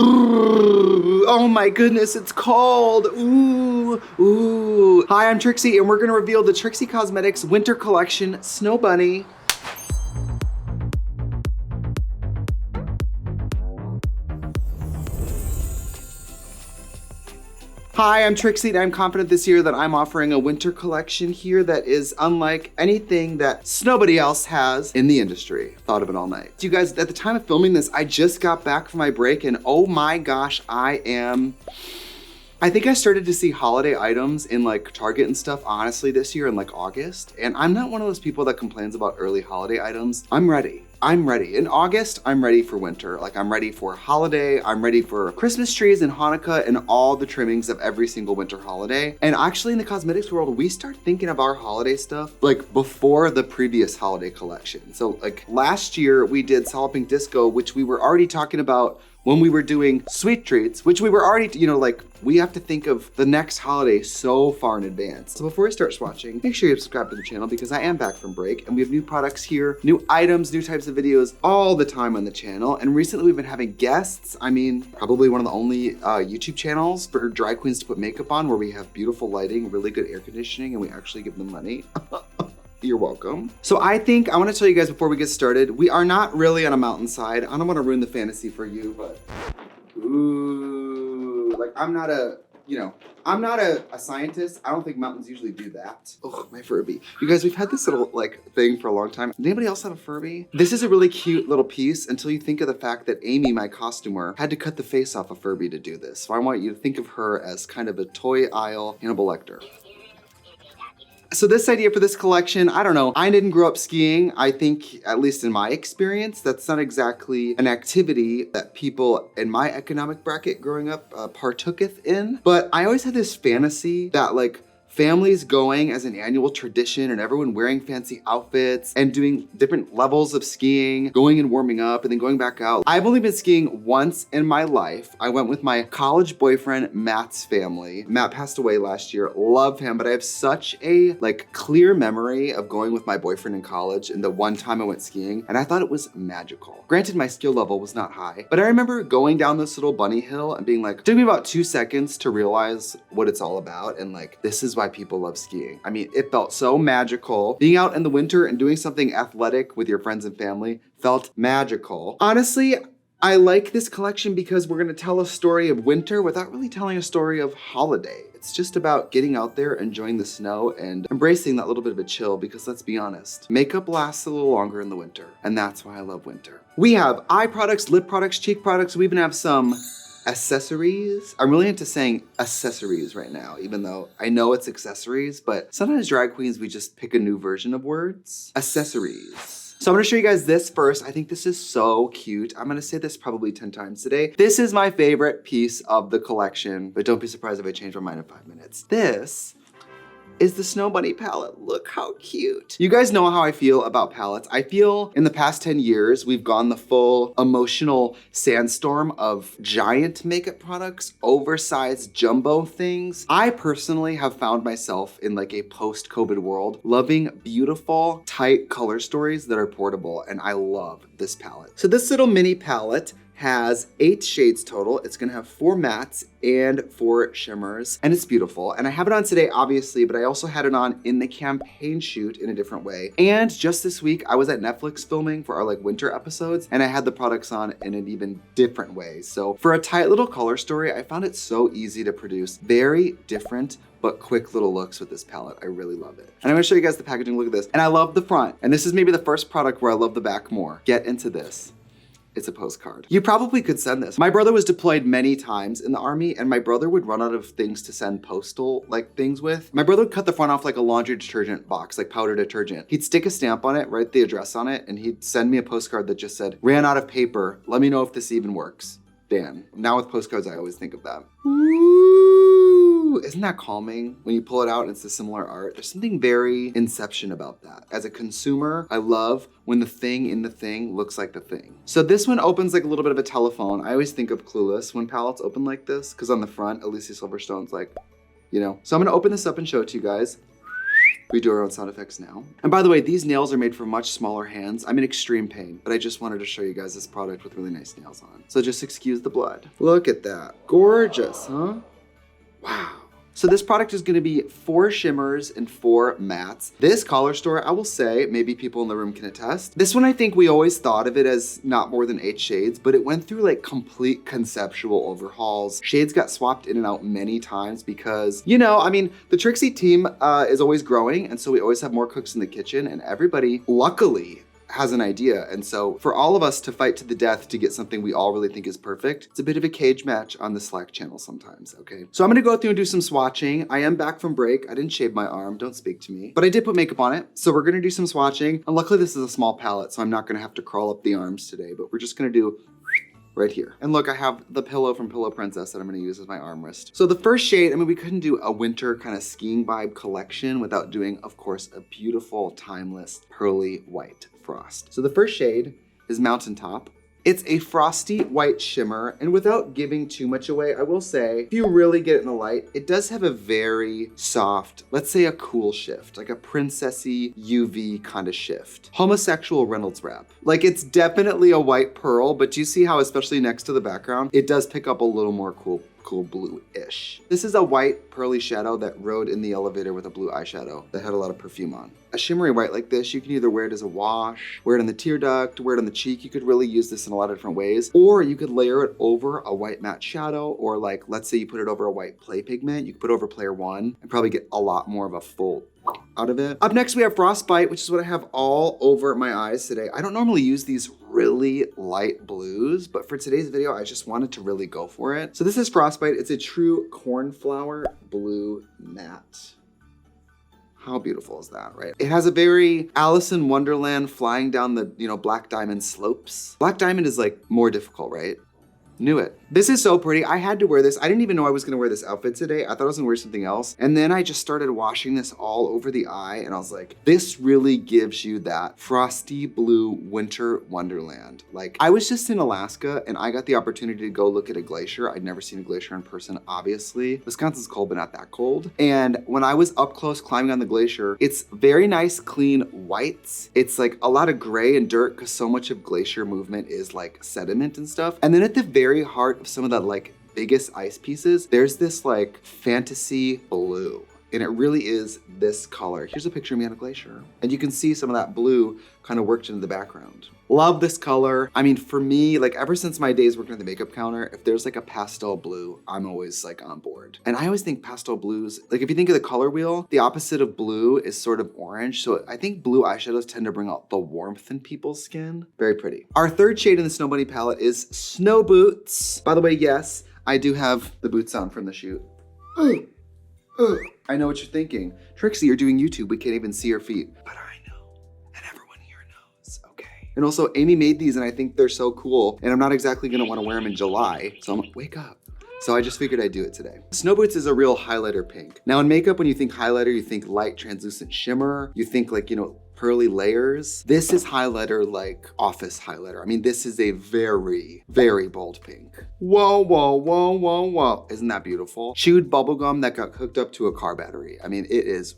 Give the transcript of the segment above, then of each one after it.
Oh my goodness, it's cold. Ooh, ooh. Hi, I'm Trixie, and we're gonna reveal the Trixie Cosmetics Winter Collection Snow Bunny. Hi, I'm Trixie, and I'm confident this year that I'm offering a winter collection here that is unlike anything that nobody else has in the industry. Thought of it all night. You guys, at the time of filming this, I just got back from my break, and oh my gosh, I think I started to see holiday items in like Target and stuff, honestly, this year in like August. And I'm not one of those people that complains about early holiday items. I'm ready. In August, I'm ready for winter. Like I'm ready for holiday. I'm ready for Christmas trees and Hanukkah and all the trimmings of every single winter holiday. And actually in the cosmetics world, we start thinking of our holiday stuff like before the previous holiday collection. So like last year we did Solid Pink Disco, which we were already talking about when we were doing sweet treats, which we were already, like we have to think of the next holiday so far in advance. So before I start swatching, make sure you subscribe to the channel because I am back from break and we have new products here, new items, new types of videos all the time on the channel. And recently we've been having guests. I mean, probably one of the only YouTube channels for drag queens to put makeup on where we have beautiful lighting, really good air conditioning, and we actually give them money. You're welcome. So I think I want to tell you guys before we get started, we are not really on a mountainside. I don't want to ruin the fantasy for you, but ooh, like I'm not a scientist. I don't think mountains usually do that. Oh, my Furby. You guys, we've had this little like thing for a long time. Does anybody else have a Furby? This is a really cute little piece until you think of the fact that Amy, my costumer, had to cut the face off a Furby to do this. So I want you to think of her as kind of a toy aisle Hannibal Lecter. So this idea for this collection, I don't know. I didn't grow up skiing. I think, at least in my experience, that's not exactly an activity that people in my economic bracket growing up partooketh in. But I always had this fantasy that like families going as an annual tradition and everyone wearing fancy outfits and doing different levels of skiing, going and warming up and then going back out. I've only been skiing once in my life. I went with my college boyfriend, Matt's family. Matt passed away last year, love him, but I have such a like clear memory of going with my boyfriend in college and the one time I went skiing and I thought it was magical. Granted, my skill level was not high, but I remember going down this little bunny hill and being like, it took me about 2 seconds to realize what it's all about and like, this is why people love skiing. I mean, it felt so magical. Being out in the winter and doing something athletic with your friends and family felt magical. Honestly, I like this collection because we're gonna tell a story of winter without really telling a story of holiday. It's just about getting out there, enjoying the snow, and embracing that little bit of a chill because let's be honest, makeup lasts a little longer in the winter, and that's why I love winter. We have eye products, lip products, cheek products. We even have some accessories. I'm really into saying accessories right now, even though I know it's accessories, but sometimes drag queens, we just pick a new version of words. Accessories. So I'm gonna show you guys this first. I think this is so cute. I'm gonna say this probably 10 times today. This is my favorite piece of the collection, but don't be surprised if I change my mind in 5 minutes. This is the Snow Bunny palette. Look how cute. You guys know how I feel about palettes. I feel in the past 10 years, we've gone the full emotional sandstorm of giant makeup products, oversized jumbo things. I personally have found myself in like a post-COVID world, loving beautiful, tight color stories that are portable, and I love this palette. So this little mini palette has 8 shades total. It's gonna have 4 mattes and 4 shimmers, and it's beautiful. And I have it on today, obviously, but I also had it on in the campaign shoot in a different way. And just this week, I was at Netflix filming for our like winter episodes, and I had the products on in an even different way. So for a tight little color story, I found it so easy to produce very different but quick little looks with this palette. I really love it. And I'm gonna show you guys the packaging. Look at this. And I love the front. And this is maybe the first product where I love the back more. Get into this. It's a postcard. You probably could send this. My brother was deployed many times in the army and my brother would run out of things to send postal like things with. My brother would cut the front off like a laundry detergent box, like powder detergent. He'd stick a stamp on it, write the address on it, and he'd send me a postcard that just said, ran out of paper. Let me know if this even works. Dan. Now with postcards, I always think of that. Ooh, isn't that calming? When you pull it out and it's a similar art. There's something very Inception about that. As a consumer, I love when the thing in the thing looks like the thing. So this one opens like a little bit of a telephone. I always think of Clueless when palettes open like this, because on the front, Alicia Silverstone's like, you know. So I'm gonna open this up and show it to you guys. We do our own sound effects now. And by the way, these nails are made for much smaller hands. I'm in extreme pain, but I just wanted to show you guys this product with really nice nails on. So just excuse the blood. Look at that. Gorgeous, huh? Wow. So this product is gonna be 4 shimmers and 4 mattes. This color store, I will say, maybe people in the room can attest. This one, I think we always thought of it as not more than 8 shades, but it went through like complete conceptual overhauls. Shades got swapped in and out many times because, you know, I mean, the Trixie team is always growing, and so we always have more cooks in the kitchen, and everybody, luckily, has an idea. And so for all of us to fight to the death to get something we all really think is perfect, it's a bit of a cage match on the Slack channel sometimes, okay? So I'm gonna go through and do some swatching. I am back from break. I didn't shave my arm, don't speak to me. But I did put makeup on it. So we're gonna do some swatching. And luckily this is a small palette, so I'm not gonna have to crawl up the arms today, but we're just gonna do right here. And look, I have the pillow from Pillow Princess that I'm gonna use as my armrest. So the first shade, I mean, we couldn't do a winter kind of skiing vibe collection without doing, of course, a beautiful, timeless, pearly white frost. So the first shade is Mountaintop. It's a frosty white shimmer, and without giving too much away, I will say, if you really get it in the light, it does have a very soft, let's say a cool shift, like a princessy UV kind of shift. Homosexual Reynolds wrap. Like, it's definitely a white pearl, but do you see how, especially next to the background, it does pick up a little more cool blue-ish. This is a white pearly shadow that rode in the elevator with a blue eyeshadow that had a lot of perfume on. A shimmery white like this, you can either wear it as a wash, wear it on the tear duct, wear it on the cheek. You could really use this in a lot of different ways. Or you could layer it over a white matte shadow, or like, let's say you put it over a white play pigment. You could put it over Player One and probably get a lot more of a full out of it. Up next, we have Frostbite, which is what I have all over my eyes today. I don't normally use these really light blues, but for today's video, I just wanted to really go for it. So this is Frostbite. It's a true cornflower blue matte. How beautiful is that, right? It has a very Alice in Wonderland flying down the, Black Diamond slopes. Black Diamond is like more difficult, right? Knew it. This is so pretty. I had to wear this. I didn't even know I was gonna wear this outfit today. I thought I was gonna wear something else. And then I just started washing this all over the eye, and I was like, this really gives you that frosty blue winter wonderland. Like, I was just in Alaska and I got the opportunity to go look at a glacier. I'd never seen a glacier in person, obviously. Wisconsin's cold, but not that cold. And when I was up close climbing on the glacier, it's very nice, clean whites. It's like a lot of gray and dirt because so much of glacier movement is like sediment and stuff. And then at the very heart of some of the like biggest ice pieces, there's this like fantasy blue. And it really is this color. Here's a picture of me on a glacier. And you can see some of that blue kind of worked into the background. Love this color. I mean, for me, like ever since my days working at the makeup counter, if there's like a pastel blue, I'm always like on board. And I always think pastel blues, like if you think of the color wheel, the opposite of blue is sort of orange. So I think blue eyeshadows tend to bring out the warmth in people's skin. Very pretty. Our third shade in the Snow Bunny palette is Snow Boots. By the way, yes, I do have the boots on from the shoot. I know what you're thinking. Trixie, you're doing YouTube. We can't even see your feet. But I know, and everyone here knows, okay? And also, Amy made these and I think they're so cool. And I'm not exactly gonna wanna wear them in July. So I'm like, wake up. So I just figured I'd do it today. Snow Boots is a real highlighter pink. Now in makeup, when you think highlighter, you think light translucent shimmer. You think like, pearly layers. This is highlighter like office highlighter. I mean, this is a very, very bold pink. Whoa, whoa, whoa, whoa, whoa. Isn't that beautiful? Chewed bubblegum that got hooked up to a car battery. I mean, it is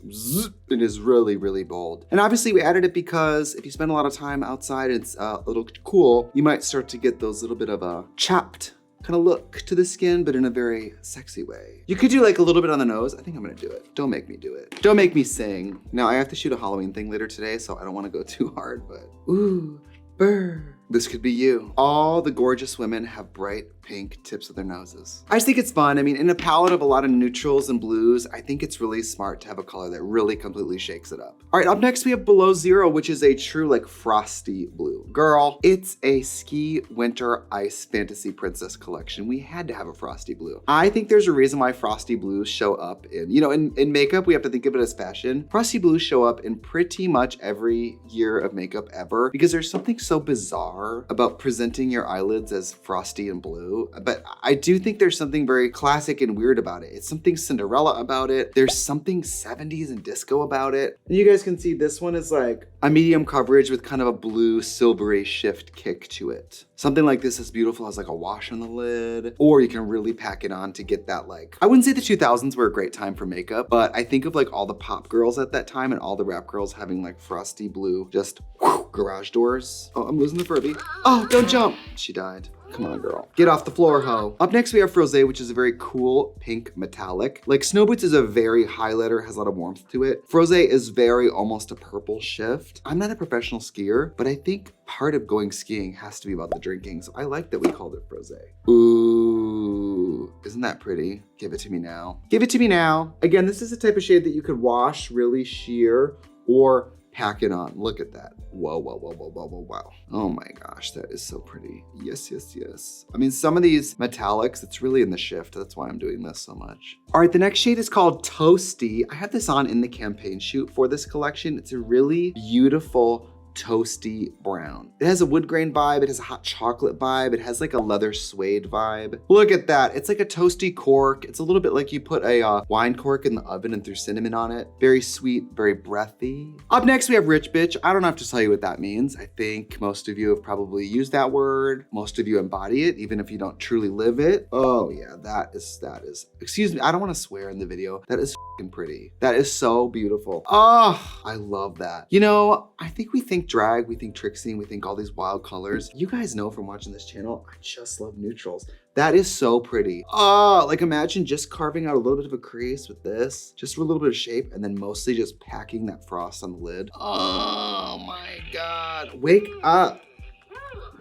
really, really bold. And obviously we added it because if you spend a lot of time outside, it's a little cool, you might start to get those little bit of a chapped kind of look to the skin, but in a very sexy way. You could do like a little bit on the nose. I think I'm gonna do it. Don't make me do it. Don't make me sing. Now I have to shoot a Halloween thing later today, so I don't wanna go too hard, but ooh, burr. This could be you. All the gorgeous women have bright pink tips of their noses. I just think it's fun. I mean, in a palette of a lot of neutrals and blues, I think it's really smart to have a color that really completely shakes it up. All right, up next we have Below Zero, which is a true like frosty blue. Girl, it's a ski winter ice fantasy princess collection. We had to have a frosty blue. I think there's a reason why frosty blues show up in, in makeup, we have to think of it as fashion. Frosty blues show up in pretty much every year of makeup ever because there's something so bizarre are about presenting your eyelids as frosty and blue, but I do think there's something very classic and weird about it. It's something Cinderella about it. There's something 70s and disco about it. And you guys can see this one is like a medium coverage with kind of a blue silvery shift kick to it. Something like this is beautiful as like a wash on the lid, or you can really pack it on to get that like, I wouldn't say the 2000s were a great time for makeup, but I think of like all the pop girls at that time and all the rap girls having like frosty blue, just whoosh, garage doors. Oh, I'm losing the Furby. Oh, don't jump. She died. Come on, girl. Get off the floor, ho. Up next, we have Frosé, which is a very cool pink metallic. Like Snow Boots is a very highlighter, has a lot of warmth to it. Frosé is very almost a purple shift. I'm not a professional skier, but I think part of going skiing has to be about the drinking. So I like that we called it Frosé. Ooh, isn't that pretty? Give it to me now. Give it to me now. Again, this is the type of shade that you could wash really sheer or pack it on. Look at that. Whoa, whoa, whoa, whoa, whoa, whoa, wow. Oh my gosh, that is so pretty. Yes, yes, yes. I mean, some of these metallics, it's really in the shift. That's why I'm doing this so much. All right, the next shade is called Toasty. I had this on in the campaign shoot for this collection. It's a really beautiful toasty brown. It has a wood grain vibe. It has a hot chocolate vibe. It has like a leather suede vibe. Look at that. It's like a toasty cork. It's a little bit like you put a wine cork in the oven and threw cinnamon on it. Very sweet, very breathy. Up next, we have Rich Bitch. I don't have to tell you what that means. I think most of you have probably used that word. Most of you embody it, even if you don't truly live it. Oh yeah, that is, excuse me, I don't want to swear in the video. That is f***ing pretty. That is so beautiful. Oh, I love that. You know, I think we think drag, we think Trixie, we think all these wild colors. You guys know from watching this channel, I just love neutrals. That is so pretty. Oh, like imagine just carving out a little bit of a crease with this, just for a little bit of shape, and then mostly just packing that frost on the lid. Oh my God, wake up.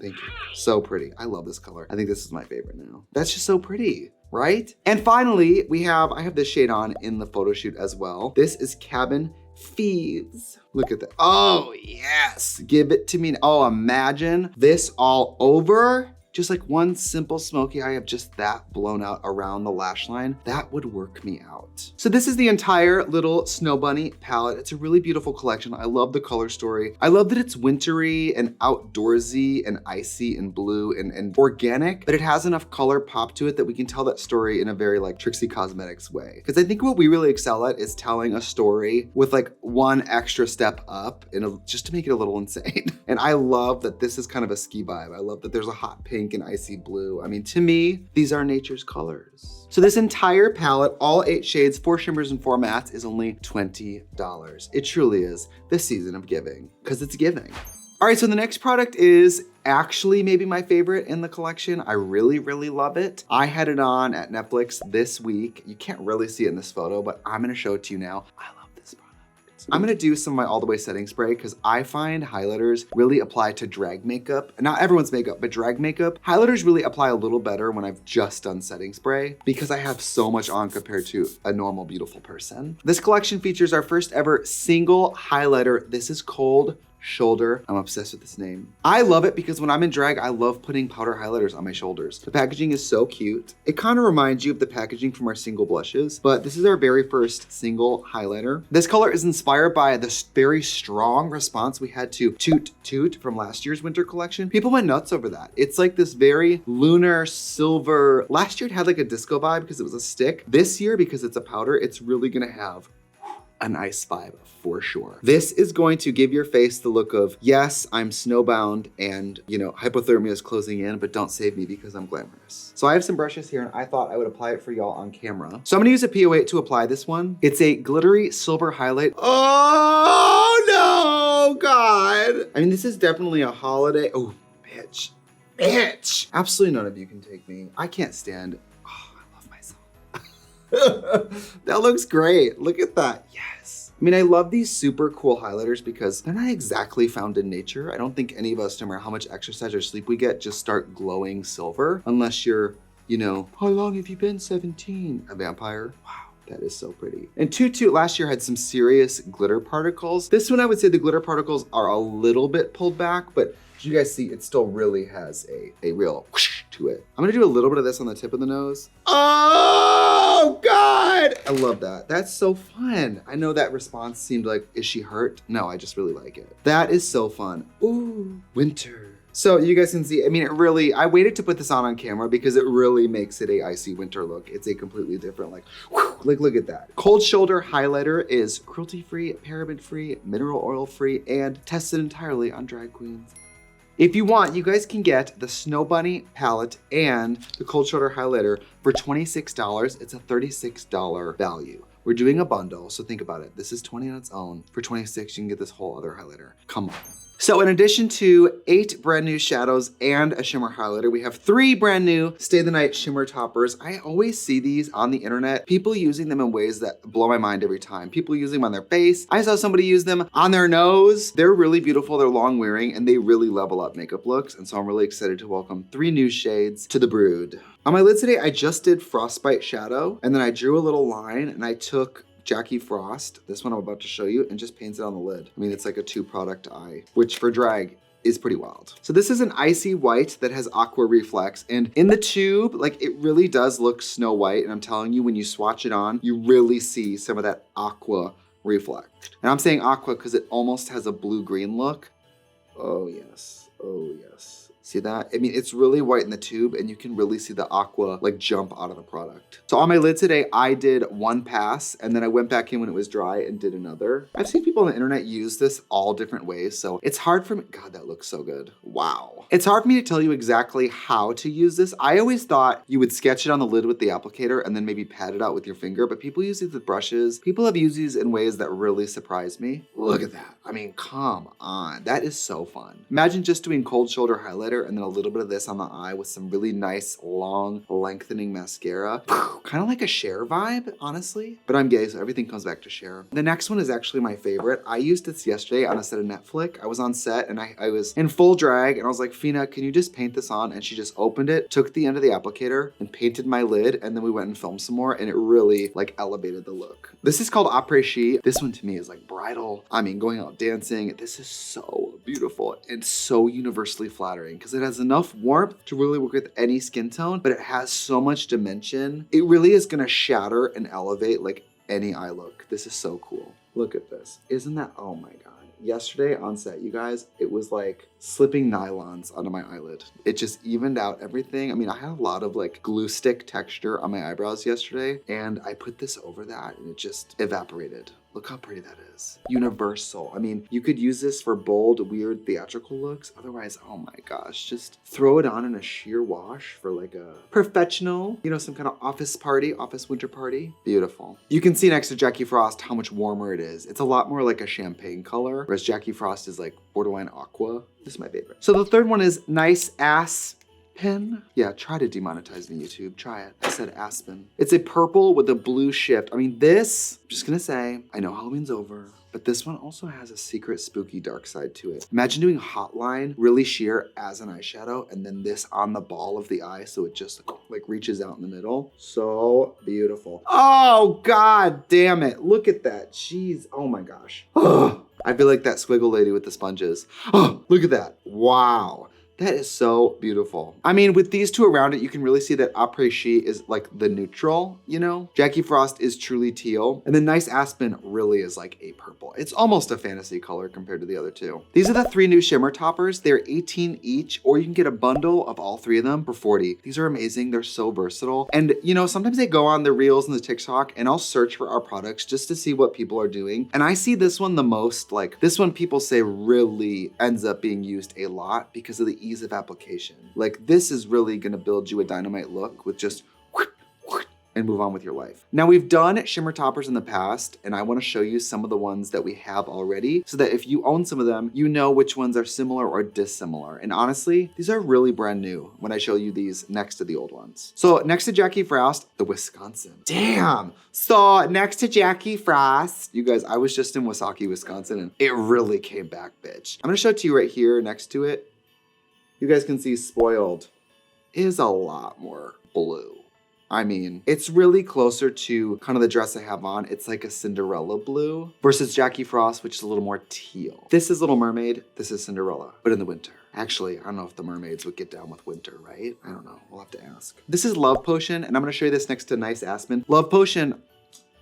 Thank you, so pretty. I love this color. I think this is my favorite now. That's just so pretty, right? And finally, I have this shade on in the photo shoot as well. This is Cabin Thieves. Look at that. Oh, yes. Give it to me. Oh, imagine this all over. Just like one simple smoky eye of just that blown out around the lash line, that would work me out. So this is the entire little Snow Bunny palette. It's a really beautiful collection. I love the color story. I love that it's wintry and outdoorsy and icy and blue and organic, but it has enough color pop to it that we can tell that story in a very like Trixie Cosmetics way. Because I think what we really excel at is telling a story with like one extra step up just to make it a little insane. And I love that this is kind of a ski vibe. I love that there's a hot pink and icy blue. I mean, to me, these are nature's colors. So this entire palette, all 8 shades, 4 shimmers and 4 mattes, is only $20. It truly is the season of giving, because it's giving. All right, so the next product is actually maybe my favorite in the collection. I really, really love it. I had it on at Netflix this week. You can't really see it in this photo, but I'm gonna show it to you now. I love this product. I'm gonna do some of my all the way setting spray because I find highlighters really apply to drag makeup. Not everyone's makeup, but drag makeup. Highlighters really apply a little better when I've just done setting spray because I have so much on compared to a normal, beautiful person. This collection features our first ever single highlighter. This is Cold Shoulder. I'm obsessed with this name. I love it because when I'm in drag, I love putting powder highlighters on my shoulders. The packaging is so cute. It kind of reminds you of the packaging from our single blushes, but this is our very first single highlighter. This color is inspired by this very strong response we had to Toot Toot from last year's winter collection. People went nuts over that. It's like this very lunar silver. Last year it had like a disco vibe because it was a stick. This year, because it's a powder, it's really gonna have a nice vibe for sure. This is going to give your face the look of, yes, I'm snowbound and, you know, hypothermia is closing in, but don't save me because I'm glamorous. So I have some brushes here and I thought I would apply it for y'all on camera. So I'm gonna use a PO8 to apply this one. It's a glittery silver highlight. Oh no, God. I mean, this is definitely a holiday. Oh, bitch, bitch. Absolutely none of you can take me. I can't stand. That looks great. Look at that. Yes. I mean, I love these super cool highlighters because they're not exactly found in nature. I don't think any of us, no matter how much exercise or sleep we get, just start glowing silver unless you're, you know, how long have you been 17? A vampire. Wow. That is so pretty. And Toot Toot last year had some serious glitter particles. This one, I would say the glitter particles are a little bit pulled back, but as you guys see, it still really has a real whoosh to it. I'm gonna do a little bit of this on the tip of the nose. Oh God, I love that. That's so fun. I know that response seemed like, is she hurt? No, I just really like it. That is so fun. Ooh, winter. So you guys can see, I mean, it really, I waited to put this on camera because it really makes it a icy winter look. It's a completely different, like, whew, like look at that. Cold Shoulder Highlighter is cruelty-free, paraben-free, mineral oil-free, and tested entirely on drag queens. If you want, you guys can get the Snow Bunny palette and the Cold Shoulder Highlighter for $26. It's a $36 value. We're doing a bundle, so think about it. This is $20 on its own. For $26, you can get this whole other highlighter. Come on. So in addition to 8 brand new shadows and a shimmer highlighter, we have 3 brand new Stay the Night shimmer toppers. I always see these on the internet, people using them in ways that blow my mind every time. People using them on their face. I saw somebody use them on their nose. They're really beautiful, they're long wearing, and they really level up makeup looks. And so I'm really excited to welcome 3 new shades to the brood. On my lid today, I just did Frostbite Shadow, and then I drew a little line, and I took Jackie Frost, this one I'm about to show you, and just paints it on the lid. I mean, it's like a 2-product eye, which for drag is pretty wild. So this is an icy white that has aqua reflex, and in the tube, like it really does look Snow White, and I'm telling you, when you swatch it on, you really see some of that aqua reflect. And I'm saying aqua because it almost has a blue-green look. Oh yes, oh yes. See that? I mean, it's really white in the tube and you can really see the aqua like jump out of the product. So on my lid today, I did 1 pass and then I went back in when it was dry and did another. I've seen people on the internet use this all different ways. So it's hard for me. God, that looks so good. Wow. It's hard for me to tell you exactly how to use this. I always thought you would sketch it on the lid with the applicator and then maybe pat it out with your finger, but people use these with brushes. People have used these in ways that really surprise me. Look at that. I mean, come on. That is so fun. Imagine just doing Cold Shoulder Highlighter and then a little bit of this on the eye with some really nice, long, lengthening mascara. Kind of like a Cher vibe, honestly. But I'm gay, so everything comes back to Cher. The next one is actually my favorite. I used this yesterday on a set of Netflix. I was on set and I was in full drag and I was like, Fina, can you just paint this on? And she just opened it, took the end of the applicator and painted my lid. And then we went and filmed some more and it really like elevated the look. This is called Après-Ski. This one to me is like bridal. I mean, going out dancing. This is so beautiful and so universally flattering because it has enough warmth to really work with any skin tone, but it has so much dimension. It really is gonna shatter and elevate like any eye look. This is so cool. Look at this. Isn't that, oh my God. Yesterday on set, you guys, it was like slipping nylons onto my eyelid. It just evened out everything. I mean, I had a lot of like glue stick texture on my eyebrows yesterday, and I put this over that and it just evaporated. Look how pretty that is. Universal. I mean, you could use this for bold, weird, theatrical looks. Otherwise, oh my gosh, just throw it on in a sheer wash for like a professional, you know, some kind of office party, office winter party. Beautiful. You can see next to Jackie Frost how much warmer it is. It's a lot more like a champagne color, whereas Jackie Frost is like borderline aqua. This is my favorite. So the third one is Nice Ass Pen. Yeah, try to demonetize me, YouTube. Try it. I said Aspen. It's a purple with a blue shift. I mean, this, I'm just gonna say, I know Halloween's over, but this one also has a secret spooky dark side to it. Imagine doing Hotline really sheer as an eyeshadow and then this on the ball of the eye so it just like reaches out in the middle. So beautiful. Oh, God damn it. Look at that. Jeez. Oh my gosh. Oh, I feel like that squiggle lady with the sponges. Oh, look at that. Wow. That is so beautiful. I mean, with these two around it, you can really see that Après-Ski is like the neutral, you know? Jackie Frost is truly teal. And then Nice Aspen really is like a purple. It's almost a fantasy color compared to the other two. These are the 3 new shimmer toppers. They're 18 each, or you can get a bundle of all 3 of them for 40. These are amazing. They're so versatile. And you know, sometimes I go on the reels and the TikTok and I'll search for our products just to see what people are doing. And I see this one the most, like this one people say really ends up being used a lot because of the ease of application. Like this is really gonna build you a dynamite look with just and move on with your life. Now we've done shimmer toppers in the past and I wanna show you some of the ones that we have already so that if you own some of them, you know which ones are similar or dissimilar. And honestly, these are really brand new when I show you these next to the old ones. So next to Jackie Frost, the Wisconsin. Damn. So next to Jackie Frost, you guys, I was just in Wasaki, Wisconsin and it really came back, bitch. I'm gonna show it to you right here next to it. You guys can see Spoiled is a lot more blue. I mean, it's really closer to kind of the dress I have on. It's like a Cinderella blue versus Jackie Frost, which is a little more teal. This is Little Mermaid, this is Cinderella, but in the winter. Actually, I don't know if the mermaids would get down with winter, right? I don't know, we'll have to ask. This is Love Potion, and I'm gonna show you this next to Nice Aspen. Love Potion,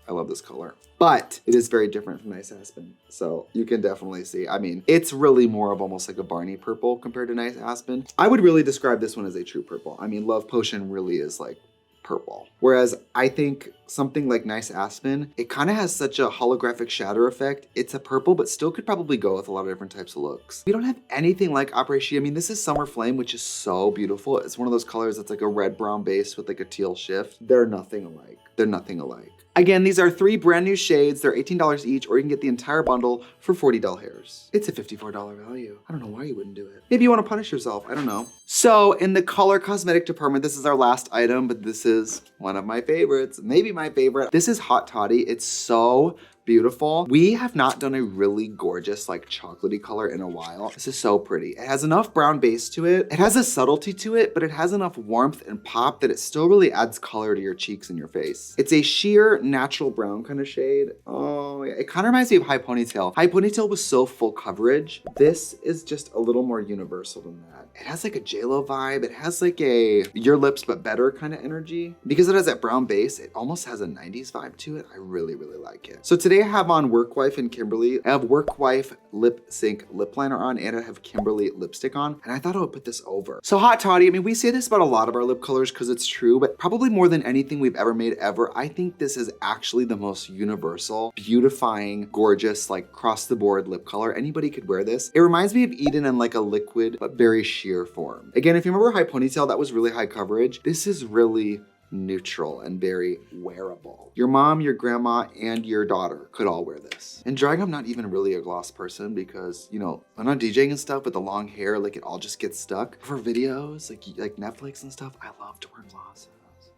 I love this color. But it is very different from Nice Aspen. So you can definitely see, I mean, it's really more of almost like a Barney purple compared to Nice Aspen. I would really describe this one as a true purple. I mean, Love Potion really is like purple. Whereas I think something like Nice Aspen, it kind of has such a holographic shadow effect. It's a purple, but still could probably go with a lot of different types of looks. We don't have anything like Après-Ski. I mean, this is Summer Flame, which is so beautiful. It's one of those colors that's like a red-brown base with like a teal shift. They're nothing alike. They're nothing alike. Again, these are 3 brand new shades. They're $18 each, or you can get the entire bundle for $40. It's a $54 value. I don't know why you wouldn't do it. Maybe you want to punish yourself. I don't know. So in the color cosmetic department, this is our last item, but this is one of my favorites, maybe my favorite. This is Haute Toddy. It's so beautiful. We have not done a really gorgeous like chocolatey color in a while. This is so pretty. It has enough brown base to it. It has a subtlety to it, but it has enough warmth and pop that it still really adds color to your cheeks and your face. It's a sheer natural brown kind of shade. Oh yeah, it kind of reminds me of High Ponytail. High Ponytail was so full coverage. This is just a little more universal than that. It has like a JLo vibe. It has like a Your Lips But Better kind of energy. Because it has that brown base, it almost has a 90s vibe to it. I really, really like it. So today I have on Workwife and Kimberly. I have Workwife Lip Sync lip liner on, and I have Kimberly lipstick on, and I thought I would put this over. So Haute Toddy, I mean, we say this about a lot of our lip colors because it's true, but probably more than anything we've ever made ever, I think this is actually the most universal, beautifying, gorgeous, like across the board lip color. Anybody could wear this. It reminds me of Eden in like a liquid, but very sheer form. Again, if you remember High Ponytail, that was really high coverage. This is really neutral and very wearable. Your mom, your grandma, and your daughter could all wear this. And drag, I'm not even really a gloss person because, you know, when I'm DJing and stuff with the long hair, like it all just gets stuck. For videos, like Netflix and stuff, I love to wear glosses.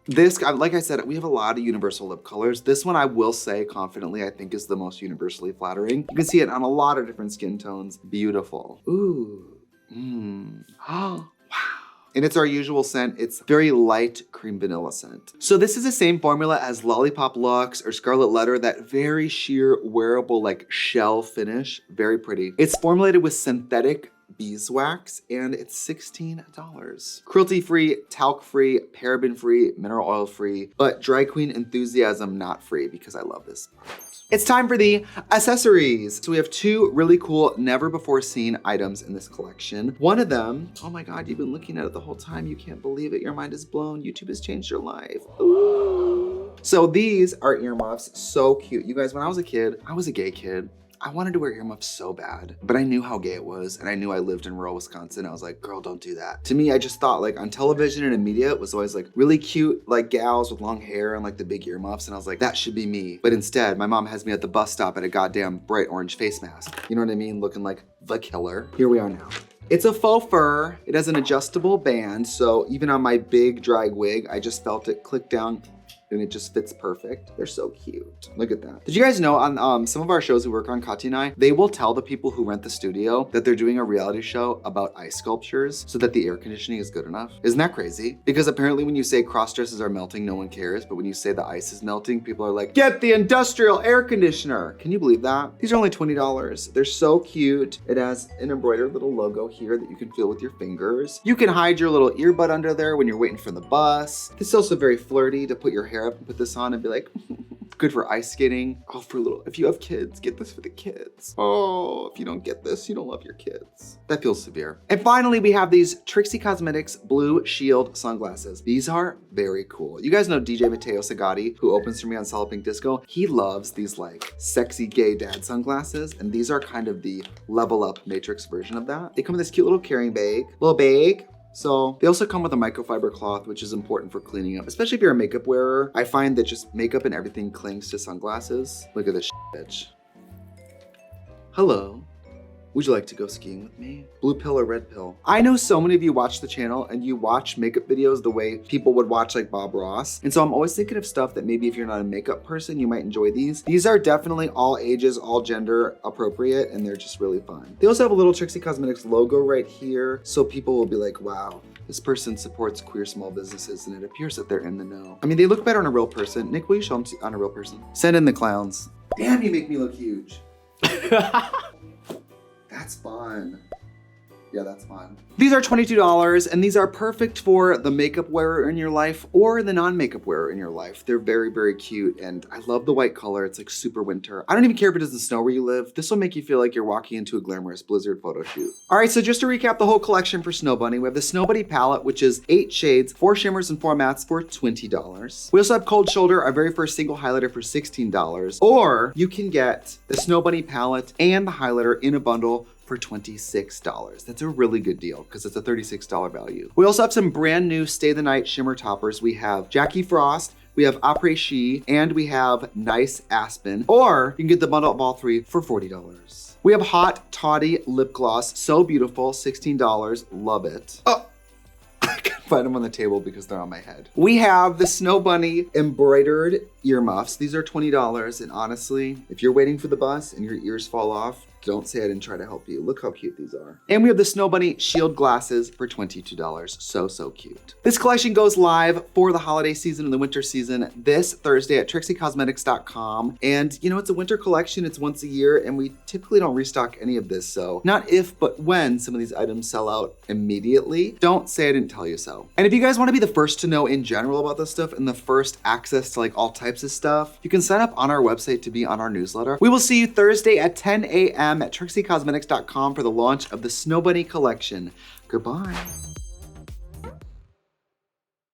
This, like I said, we have a lot of universal lip colors. This one I will say confidently, I think is the most universally flattering. You can see it on a lot of different skin tones. Beautiful. Ooh. Oh, wow. And it's our usual scent. It's very light cream vanilla scent. So this is the same formula as Lollipop Luxe or Scarlet Letter, that very sheer wearable like shell finish. Very pretty. It's formulated with synthetic beeswax and it's $16. Cruelty-free, talc-free, paraben-free, mineral oil-free, but Dry Queen Enthusiasm not free because I love this product. It's time for the accessories. So we have 2 really cool, never before seen items in this collection. One of them, oh my God, you've been looking at it the whole time. You can't believe it. Your mind is blown. YouTube has changed your life. Ooh. So these are earmuffs, so cute. You guys, when I was a kid, I was a gay kid. I wanted to wear earmuffs so bad, but I knew how gay it was, and I knew I lived in rural Wisconsin. I was like, girl, don't do that. To me, I just thought like on television and in media, it was always like really cute, like gals with long hair and like the big earmuffs. And I was like, that should be me. But instead, my mom has me at the bus stop at a goddamn bright orange face mask. You know what I mean? Looking like the killer. Here we are now. It's a faux fur. It has an adjustable band. So even on my big drag wig, I just felt it click down and it just fits perfect. They're so cute. Look at that. Did you guys know on some of our shows we work on, Katya and I, they will tell the people who rent the studio that they're doing a reality show about ice sculptures so that the air conditioning is good enough. Isn't that crazy? Because apparently when you say cross dresses are melting, no one cares. But when you say the ice is melting, people are like, get the industrial air conditioner. Can you believe that? These are only $20. They're so cute. It has an embroidered little logo here that you can feel with your fingers. You can hide your little earbud under there when you're waiting for the bus. It's also very flirty to put your hair up and put this on and be like, good for ice skating. Oh, for little, if you have kids, get this for the kids. Oh, if you don't get this, you don't love your kids. That feels severe. And finally, we have these Trixie Cosmetics Blue Shield sunglasses. These are very cool. You guys know DJ Matteo Sagatti, who opens for me on Solid Pink Disco. He loves these like sexy gay dad sunglasses. And these are kind of the level up Matrix version of that. They come in this cute little carrying bag, little bag. So they also come with a microfiber cloth, which is important for cleaning up, especially if you're a makeup wearer. I find that just makeup and everything clings to sunglasses. Look at this bitch. Hello. Would you like to go skiing with me? Blue pill or red pill? I know so many of you watch the channel and you watch makeup videos the way people would watch like Bob Ross. And so I'm always thinking of stuff that maybe if you're not a makeup person, you might enjoy these. These are definitely all ages, all gender appropriate, and they're just really fun. They also have a little Trixie Cosmetics logo right here. So people will be like, wow, this person supports queer small businesses and it appears that they're in the know. I mean, they look better on a real person. Nick, will you show them on a real person? Send in the clowns. Damn, you make me look huge. That's fun. Yeah, that's fun. These are $22 and these are perfect for the makeup wearer in your life or the non-makeup wearer in your life. They're very, very cute and I love the white color. It's like super winter. I don't even care if it doesn't snow where you live. This will make you feel like you're walking into a glamorous blizzard photo shoot. All right, so just to recap the whole collection for Snow Bunny, we have the Snow Bunny palette, which is 8 shades, 4 shimmers and 4 mattes for $20. We also have Cold Shoulder, our very first single highlighter for $16. Or you can get the Snow Bunny palette and the highlighter in a bundle for $26. That's a really good deal because it's a $36 value. We also have some brand new Stay the Night shimmer toppers. We have Jackie Frost, we have Après Ski, and we have Nice Aspen. Or you can get the bundle of all 3 for $40. We have Haute Toddy lip gloss, so beautiful, $16, love it. Oh, I can find them on the table because they're on my head. We have the Snow Bunny embroidered earmuffs. These are $20, and honestly, if you're waiting for the bus and your ears fall off, don't say I didn't try to help you. Look how cute these are. And we have the Snow Bunny shield glasses for $22. So, so cute. This collection goes live for the holiday season and the winter season this Thursday at TrixieCosmetics.com. And you know, it's a winter collection. It's once a year and we typically don't restock any of this. So not if, but when some of these items sell out immediately, don't say I didn't tell you so. And if you guys want to be the first to know in general about this stuff and the first access to like all types of stuff, you can sign up on our website to be on our newsletter. We will see you Thursday at 10 a.m. at TrixieCosmetics.com for the launch of the Snow Bunny collection. Goodbye.